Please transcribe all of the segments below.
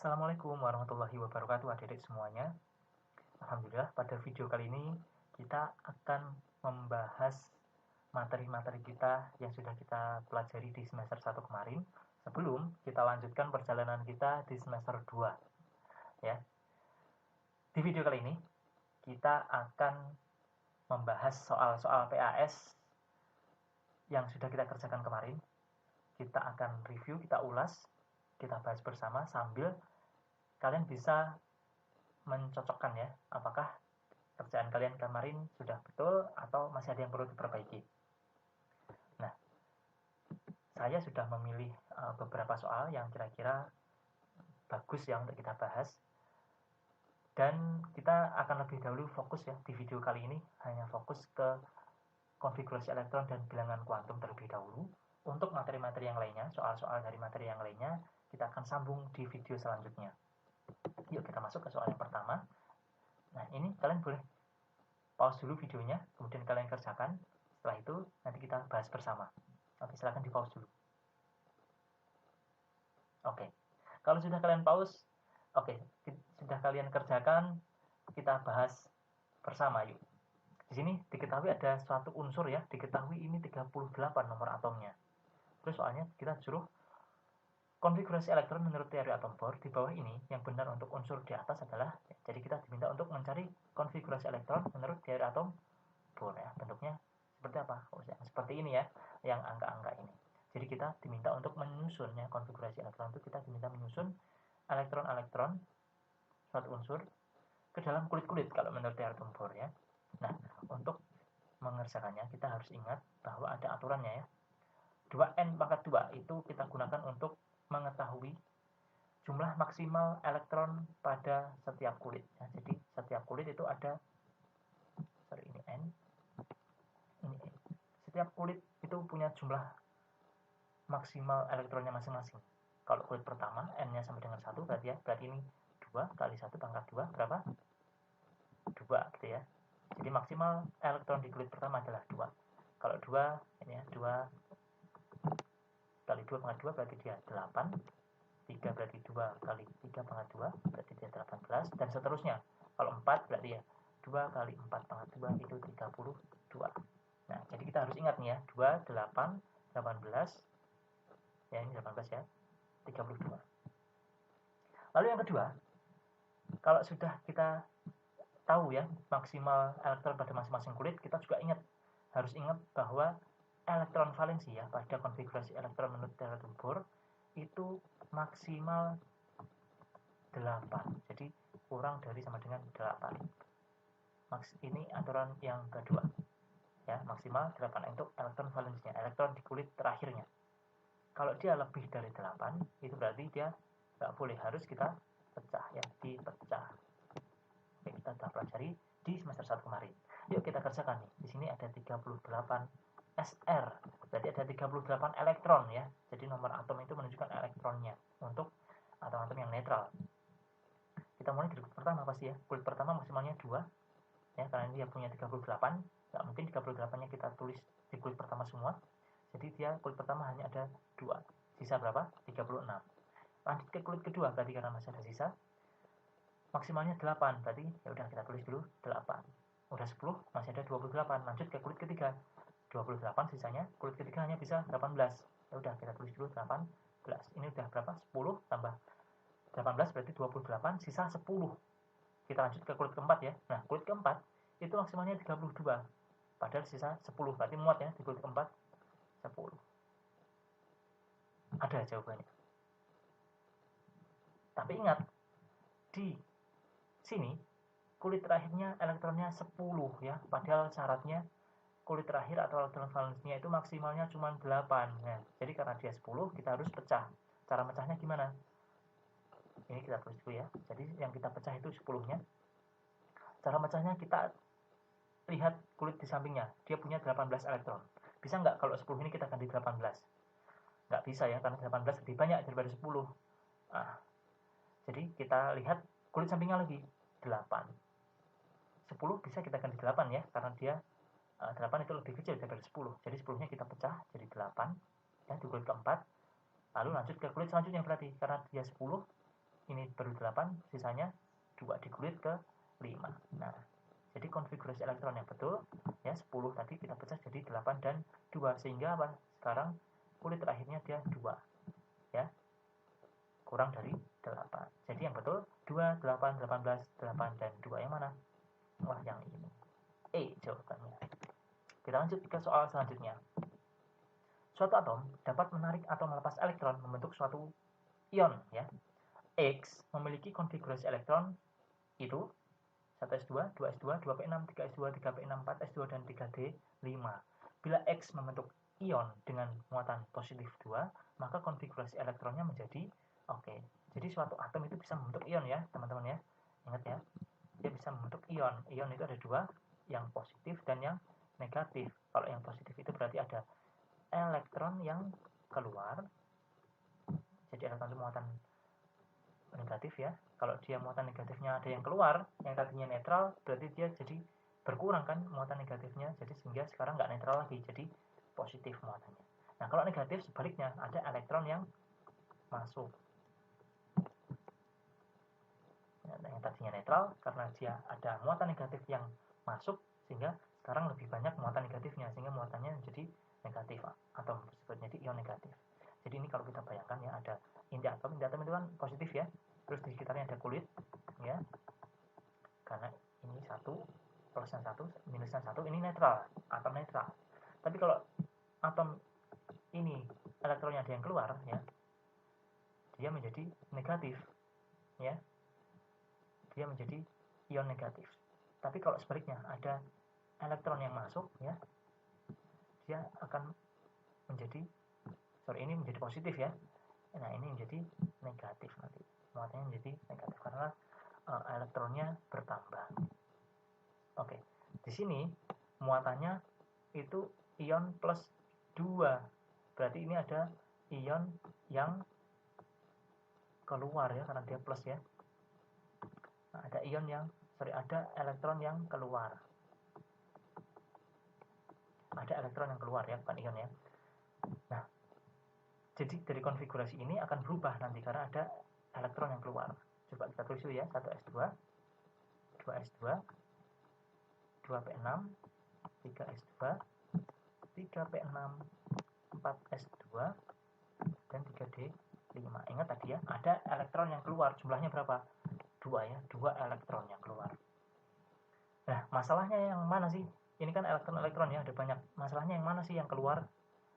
Assalamualaikum warahmatullahi wabarakatuh adik-adik semuanya. Alhamdulillah pada video kali ini kita akan membahas materi-materi kita yang sudah kita pelajari di semester 1 kemarin sebelum kita lanjutkan perjalanan kita di semester 2 ya. Di video kali ini kita akan membahas soal-soal PAS yang sudah kita kerjakan kemarin. Kita akan review, kita ulas, kita bahas bersama sambil kalian bisa mencocokkan ya, apakah kerjaan kalian kemarin sudah betul atau masih ada yang perlu diperbaiki. Nah, saya sudah memilih beberapa soal yang kira-kira bagus ya untuk kita bahas. Dan kita akan lebih dahulu fokus ya di video kali ini hanya fokus ke konfigurasi elektron dan bilangan kuantum terlebih dahulu. Untuk materi-materi yang lainnya, soal-soal dari materi yang lainnya, kita akan sambung di video selanjutnya. Yuk kita masuk ke soal yang pertama. Nah ini kalian boleh pause dulu videonya, kemudian kalian kerjakan. Setelah itu nanti kita bahas bersama. Oke, silahkan di pause dulu. Oke, kalau sudah kalian pause, oke, sudah kalian kerjakan, kita bahas bersama yuk. Di sini diketahui ada suatu unsur ya, diketahui ini 38 nomor atomnya. Terus soalnya kita suruh konfigurasi elektron menurut teori atom Bohr. Di bawah ini yang benar untuk unsur di atas adalah, jadi kita diminta untuk mencari konfigurasi elektron menurut teori atom Bohr ya. Bentuknya seperti apa? Seperti ini ya, yang angka-angka ini. Jadi kita diminta untuk menyusunnya konfigurasi elektron itu, kita diminta menyusun elektron-elektron suatu unsur ke dalam kulit-kulit kalau menurut teori atom Bohr ya. Nah, untuk mengerjakannya kita harus ingat bahwa ada aturannya ya. 2n pangkat 2 itu kita gunakan untuk mengetahui jumlah maksimal elektron pada setiap kulit ya. Jadi setiap kulit itu ada, ini n, ini n. Setiap kulit itu punya jumlah maksimal elektronnya masing-masing. Kalau kulit pertama n-nya sampai dengan 1 berarti ya, berarti ini 2 kali 1 pangkat 2 berapa? 2 gitu ya. Jadi maksimal elektron di kulit pertama adalah 2. Kalau 2 ini ya, 2 kali 2 pangkat 2 berarti dia 8. 3 berarti 2 kali 3 pangkat 2 berarti dia 18, dan seterusnya. Kalau 4 berarti ya 2 kali 4 pangkat 2 itu 32. Nah, jadi kita harus ingat nih ya, 2, 8, 18, ya ini 18 ya, 32. Lalu yang kedua, kalau sudah kita tahu ya maksimal elektron pada masing-masing kulit, kita juga harus ingat bahwa elektron valensi ya pada konfigurasi elektron menurut teori atom Bohr itu maksimal 8. Jadi kurang dari sama dengan 8. Ini aturan yang kedua. Ya, maksimal 8 untuk elektron valensinya, elektron di kulit terakhirnya. Kalau dia lebih dari 8, itu berarti dia nggak boleh, harus kita pecah ya, dipecah. Oke, kita sudah pelajari di semester 1 kemarin. Yuk kita kerjakan nih. Di sini ada 38 SR, berarti ada 38 elektron ya. Jadi nomor atom itu menunjukkan elektronnya untuk atom-atom yang netral. Kita mulai dari kulit pertama pasti ya. Kulit pertama maksimalnya 2 ya, karena dia punya 38. Nggak mungkin 38-nya kita tulis di kulit pertama semua. Jadi dia kulit pertama hanya ada 2. Sisa berapa? 36. Lanjut ke kulit kedua, berarti karena masih ada sisa. Maksimalnya 8, berarti ya udah kita tulis dulu 8. Udah 10, masih ada 28. Lanjut ke kulit ketiga. 28 sisanya, kulit ketiga hanya bisa 18. Ya udah kita tulis dulu 18. Ini udah berapa? 10 tambah 18 berarti 28, sisa 10. Kita lanjut ke kulit keempat ya. Nah, kulit keempat itu maksimalnya 32. Padahal sisa 10, berarti muat ya di kulit keempat 10. Ada jawabannya. Tapi ingat, di sini kulit terakhirnya elektronnya 10 ya. Padahal syaratnya kulit terakhir atau elektron valensinya itu maksimalnya cuma 8. Nah, jadi karena dia 10, kita harus pecah. Cara pecahnya gimana? Ini kita tulis dulu ya. Jadi yang kita pecah itu 10-nya. Cara pecahnya kita lihat kulit di sampingnya. Dia punya 18 elektron. Bisa nggak kalau 10 ini kita ganti 18? Nggak bisa ya, karena 18 lebih banyak daripada 10. Nah, jadi kita lihat kulit sampingnya lagi 8. 10 bisa kita ganti 8 ya, karena dia 8 itu lebih kecil daripada 10. Jadi 10-nya kita pecah jadi 8 ya, di kulit keempat. Lalu lanjut ke kulit selanjutnya berarti, karena dia 10, ini baru 8, sisanya 2 dikulit ke 5. Nah, jadi konfigurasi elektron yang betul ya 10 tadi kita pecah jadi 8 dan 2, sehingga apa? Sekarang kulit terakhirnya dia 2 ya, kurang dari 8. Jadi yang betul 2, 8, 18, 8 dan 2 yang mana? Wah, yang ini. Jawabannya. Kita lanjut ke soal selanjutnya. Suatu atom dapat menarik atau melepas elektron membentuk suatu ion ya. X memiliki konfigurasi elektron itu 1s2, 2s2, 2p6, 3s2, 3p6, 4s2 dan 3d5. Bila X membentuk ion dengan muatan positif 2, maka konfigurasi elektronnya menjadi oke. Jadi suatu atom itu bisa membentuk ion ya, teman-teman ya. Ingat ya. Dia bisa membentuk ion. Ion itu ada 2, yang positif dan yang negatif. Kalau yang positif itu berarti ada elektron yang keluar. Jadi elektron itu muatan negatif ya. Kalau dia muatan negatifnya ada yang keluar, yang tadinya netral, berarti dia jadi berkurang kan muatan negatifnya, jadi sehingga sekarang nggak netral lagi, jadi positif muatannya. Nah, kalau negatif sebaliknya, ada elektron yang masuk. Yang tadinya netral, karena dia ada muatan negatif yang masuk, sehingga sekarang lebih banyak muatan negatifnya, sehingga muatannya jadi negatif, atau disebutnya jadi ion negatif. Jadi ini kalau kita bayangkan ya, ada inti atom itu kan positif ya, terus di sekitarnya ada kulit ya, karena ini 1 plusnya 1 minusnya 1, ini netral, atom netral. Tapi kalau atom ini elektronnya ada yang keluar ya, dia menjadi negatif ya, dia menjadi ion negatif. Tapi kalau sebaliknya ada elektron yang masuk ya, dia akan menjadi ini menjadi positif ya. Nah, ini menjadi negatif nanti. Muatannya menjadi negatif karena elektronnya bertambah. Oke. Di sini muatannya itu ion plus 2. Berarti ini ada ion yang keluar ya, karena dia plus ya. Nah, ada ion yang ada elektron yang keluar. Ada elektron yang keluar ya, bukan ion ya. Nah, jadi dari konfigurasi ini akan berubah nanti karena ada elektron yang keluar. Coba kita tulis dulu ya, 1s2, 2s2, 2p6, 3s2, 3p6, 4s2, dan 3d5. Ingat tadi ya, ada elektron yang keluar. Jumlahnya berapa? 2 ya, 2 elektron yang keluar. Nah, masalahnya yang mana sih? Ini kan elektron-elektron ya, ada banyak. Masalahnya yang mana sih yang keluar?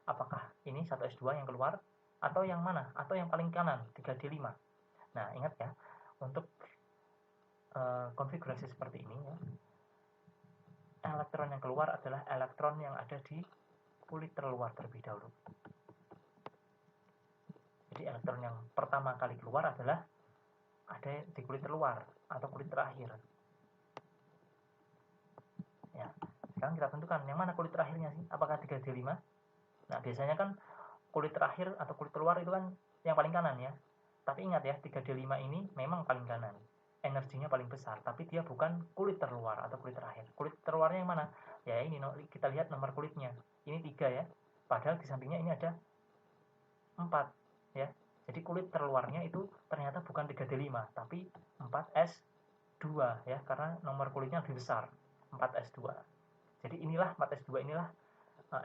Apakah ini 1s2 yang keluar? Atau yang mana? Atau yang paling kanan, 3d5. Nah, ingat ya, untuk konfigurasi seperti ini ya, elektron yang keluar adalah elektron yang ada di kulit terluar terlebih dahulu. Jadi elektron yang pertama kali keluar adalah ada di kulit terluar atau kulit terakhir. Ya, sekarang kita tentukan yang mana kulit terakhirnya sih? Apakah 3d5? Nah, biasanya kan kulit terakhir atau kulit terluar itu kan yang paling kanan ya. Tapi ingat ya, 3d5 ini memang paling kanan. Energinya paling besar, tapi dia bukan kulit terluar atau kulit terakhir. Kulit terluarnya yang mana? Ya ini, kita lihat nomor kulitnya. Ini 3 ya. Padahal di sampingnya ini ada 4 ya. Jadi kulit terluarnya itu ternyata bukan 3d5, tapi 4s2 ya, karena nomor kulitnya lebih besar, 4s2. Jadi inilah 4s2 inilah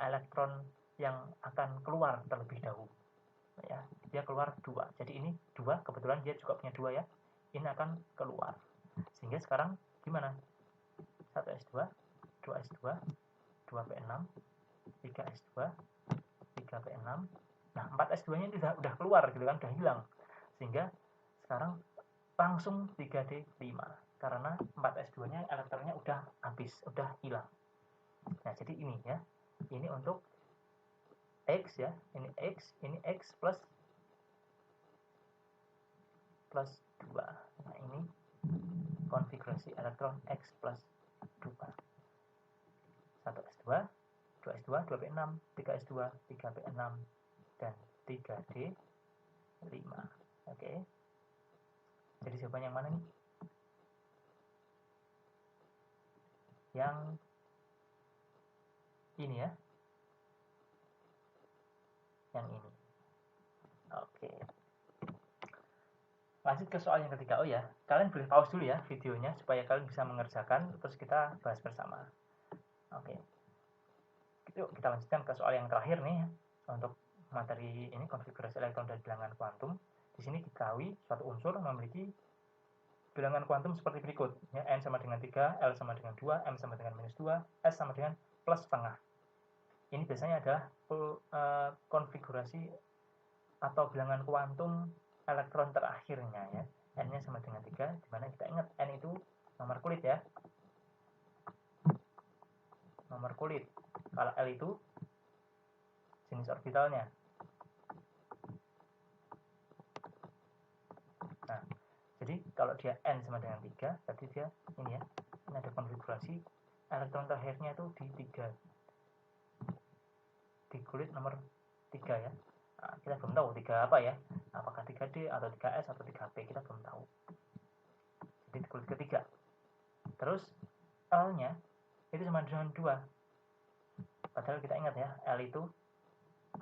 elektron yang akan keluar terlebih dahulu ya, dia keluar 2. Jadi ini 2, kebetulan dia juga punya 2 ya, ini akan keluar, sehingga sekarang gimana? 1s2, 2s2, 2p6, 3s2, 3p6. Nah, 4s2 nya itu udah keluar gitu kan, udah hilang, sehingga sekarang langsung 3d5 karena 4s2 nya elektronnya udah habis, udah hilang. Nah, jadi ini ya, ini untuk X ya, ini X plus 2. Nah, ini konfigurasi elektron X plus 2. 1s2, 2s2, 2p6, 3s2, 3p6, dan 3d5. Oke. Jadi jawaban yang mana nih? Yang ini ya. Yang ini. Oke. Lanjut ke soal yang ketiga. Oh ya, kalian boleh pause dulu ya videonya supaya kalian bisa mengerjakan, terus kita bahas bersama. Oke. Yuk kita lanjutkan ke soal yang terakhir nih untuk materi ini, konfigurasi elektron dan bilangan kuantum. Di sini diketahui suatu unsur memiliki bilangan kuantum seperti berikut ya, n sama dengan 3, L sama dengan 2, M sama dengan minus 2, S sama dengan plus setengah. Ini biasanya adalah konfigurasi atau bilangan kuantum elektron terakhirnya ya. N-nya sama dengan 3, dimana kita ingat N itu nomor kulit ya. Nomor kulit. Kalau L itu jenis orbitalnya. Nah, jadi kalau dia N sama dengan 3, berarti dia ini ya. Ini ada konfigurasi elektron terakhirnya itu di 3. Di kulit nomor 3 ya. Nah, kita belum tahu 3 apa ya. Apakah 3D atau 3S atau 3P, kita belum tahu. Jadi di kulit ketiga. Terus L-nya itu sama dengan 2. Padahal kita ingat ya, L itu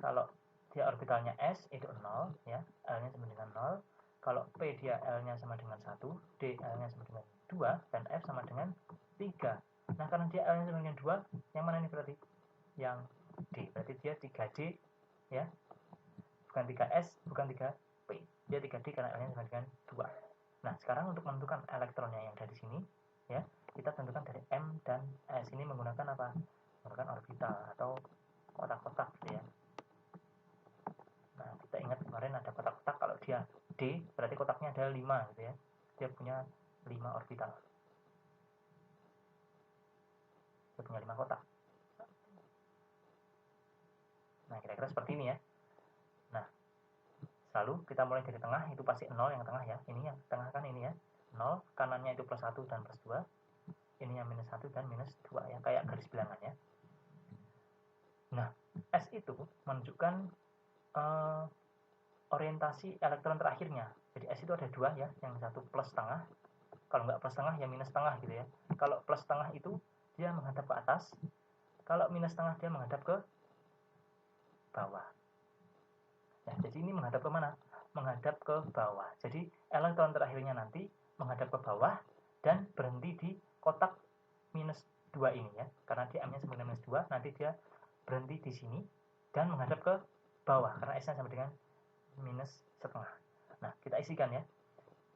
kalau dia orbitalnya S itu 0 ya, L-nya sama dengan 0. Kalau P dia L-nya sama dengan 1, D L-nya sama dengan 2, dan F sama dengan 3. Nah, karena dia L-nya sama dengan 2, yang mana ini berarti? Yang D. Berarti dia 3D ya. Bukan 3S, bukan 3P. Dia 3D karena L-nya sama dengan 2. Nah, sekarang untuk menentukan elektronnya yang dari sini ya, kita tentukan dari M dan S. Ini menggunakan apa? Menggunakan orbital atau kotak-kotak gitu ya. Nah, kita ingat kemarin ada kotak-kotak, kalau dia D berarti kotaknya ada 5 gitu ya. Dia punya 5 orbital. Dia punya 5 kotak. Nah, kira-kira seperti ini ya. Nah, selalu kita mulai dari tengah, itu pasti 0 yang tengah ya. Ini yang tengah kan ini ya. 0, kanannya itu plus 1 dan plus 2. Ini yang minus 1 dan minus 2 ya, kayak garis bilangan ya. Nah, S itu menunjukkan orientasi elektron terakhirnya. Jadi S itu ada 2 ya, yang satu plus setengah. Kalau nggak plus setengah ya minus setengah gitu ya. Kalau plus setengah itu dia menghadap ke atas. Kalau minus setengah dia menghadap ke bawah. Nah, jadi ini menghadap ke mana? Menghadap ke bawah. Jadi elektron terakhirnya nanti menghadap ke bawah dan berhenti di kotak minus 2 ini ya. Karena dia M-nya sama dengan minus 2, nanti dia berhenti di sini dan menghadap ke bawah karena S-nya sama dengan minus setengah. Nah, kita isikan ya.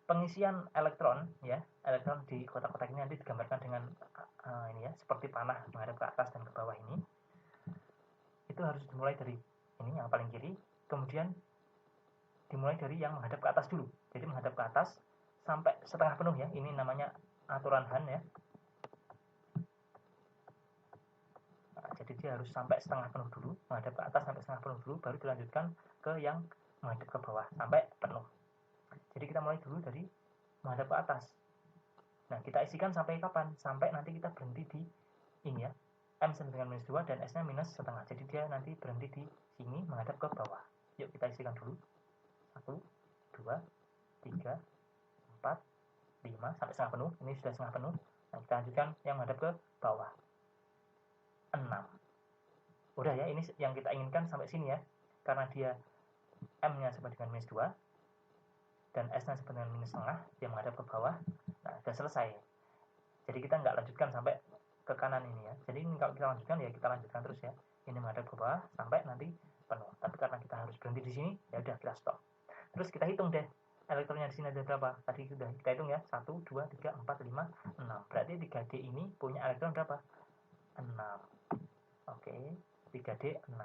Pengisian elektron ya, elektron di kotak-kotak ini nanti digambarkan dengan ini ya, seperti panah menghadap ke atas dan ke bawah ini. Itu harus dimulai dari ini yang paling kiri, kemudian dimulai dari yang menghadap ke atas dulu. Jadi menghadap ke atas sampai setengah penuh ya. Ini namanya aturan Han ya. Nah, jadi dia harus sampai setengah penuh dulu, menghadap ke atas sampai setengah penuh dulu, baru dilanjutkan ke yang menghadap ke bawah sampai penuh. Jadi kita mulai dulu dari menghadap ke atas. Nah, kita isikan sampai kapan? Sampai nanti kita berhenti di ini ya. M sama dengan minus 2 dan S-nya minus setengah. Jadi dia nanti berhenti di sini menghadap ke bawah. Yuk kita isikan dulu. 1, 2, 3, 4, 5 sampai setengah penuh. Ini sudah setengah penuh. Nah, kita lanjutkan yang menghadap ke bawah. 6. Udah ya, ini yang kita inginkan sampai sini ya. Karena dia M-nya sama dengan minus 2 dan S-nya sama dengan minus setengah, dia menghadap ke bawah. Nah, sudah selesai. Jadi kita nggak lanjutkan sampai ke kanan ini ya. Jadi ini kalau kita lanjutkan ya kita lanjutkan terus ya. Ini menghadap ke bawah sampai nanti penuh. Tapi karena kita harus berhenti di sini, ya udah kita stop. Terus kita hitung deh elektronnya di sini ada berapa. Tadi sudah kita hitung ya. 1, 2, 3, 4, 5, 6. Berarti 3D ini punya elektron berapa? 6. Oke, 3D 6.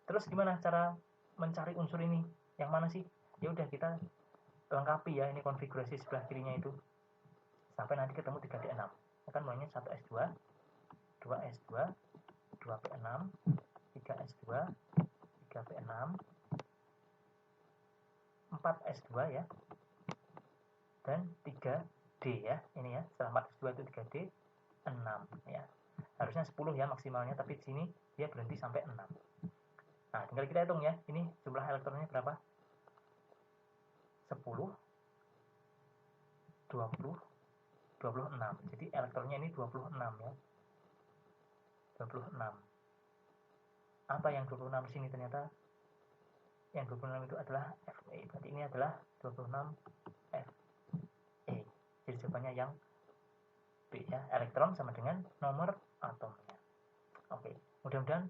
Terus gimana cara mencari unsur ini? Yang mana sih? Ya udah kita lengkapi ya, ini konfigurasi sebelah kirinya itu sampai nanti ketemu 3D6. Akan mulainya 1S2, 2S2, 2P6, 3S2, 3P6, 4S2 ya, dan 3D ya. Ini ya, setelah 4S2 itu 3D 6 ya. Harusnya 10 ya maksimalnya, tapi di sini dia berhenti sampai 6. Nah, tinggal kita hitung ya. Ini jumlah elektronnya berapa? 10, 20, 26. Jadi elektronnya ini 26 ya. 26. Apa yang 26 di sini ternyata? Yang 26 itu adalah Fe. Berarti ini adalah 26 jawabannya yang B ya, elektron sama dengan nomor atomnya. Oke, mudah-mudahan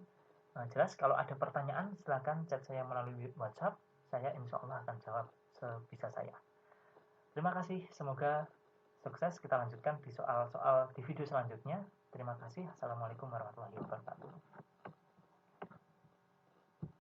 jelas. Kalau ada pertanyaan silahkan chat saya melalui WhatsApp, saya insya Allah akan jawab sebisa saya. Terima kasih, semoga sukses. Kita lanjutkan di soal-soal di video selanjutnya. Terima kasih. Assalamualaikum warahmatullahi wabarakatuh.